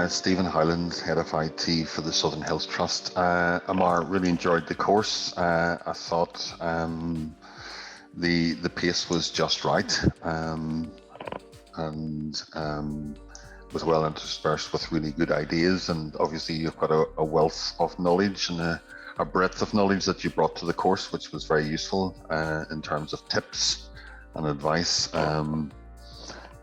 Stephen Hylands, Head of IT for the Southern Hills Trust. Amar, really enjoyed the course. I thought the pace was just right, and was well interspersed with really good ideas. And obviously, you've got a wealth of knowledge and a breadth of knowledge that you brought to the course, which was very useful in terms of tips and advice.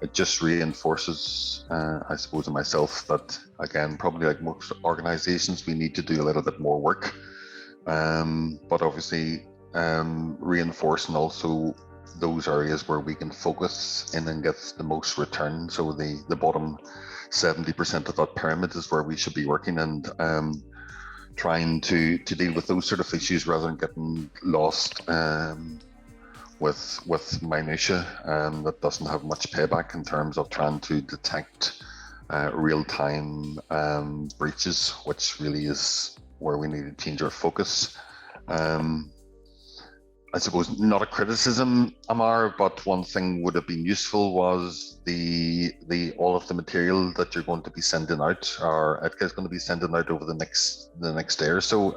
It just reinforces, I suppose, in myself that, again, probably like most organizations, we need to do a little bit more work, but obviously reinforcing also those areas where we can focus in and get the most return. So the bottom 70% of that pyramid is where we should be working, and trying to deal with those sort of issues rather than getting lost with minutiae that doesn't have much payback in terms of trying to detect real-time breaches, which really is where we need to change our focus. I suppose not a criticism, Amar, but one thing would have been useful was the all of the material that you're going to be sending out, or Edka is going to be sending out over the next day or so.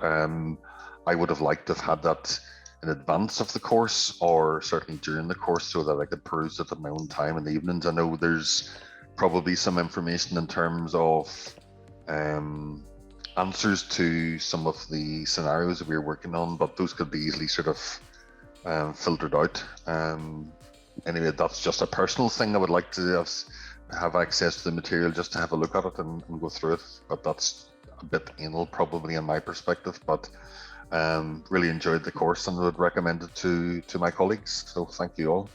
I would have liked to have had that in advance of the course, or certainly during the course, so that I could peruse it at my own time in the evenings. I know there's probably some information in terms of answers to some of the scenarios that we're working on, but those could be easily sort of filtered out. Anyway, that's just a personal thing. I would like to have access to the material just to have a look at it and go through it, but that's a bit anal probably in my perspective. But really enjoyed the course and would recommend it to my colleagues. So thank you all.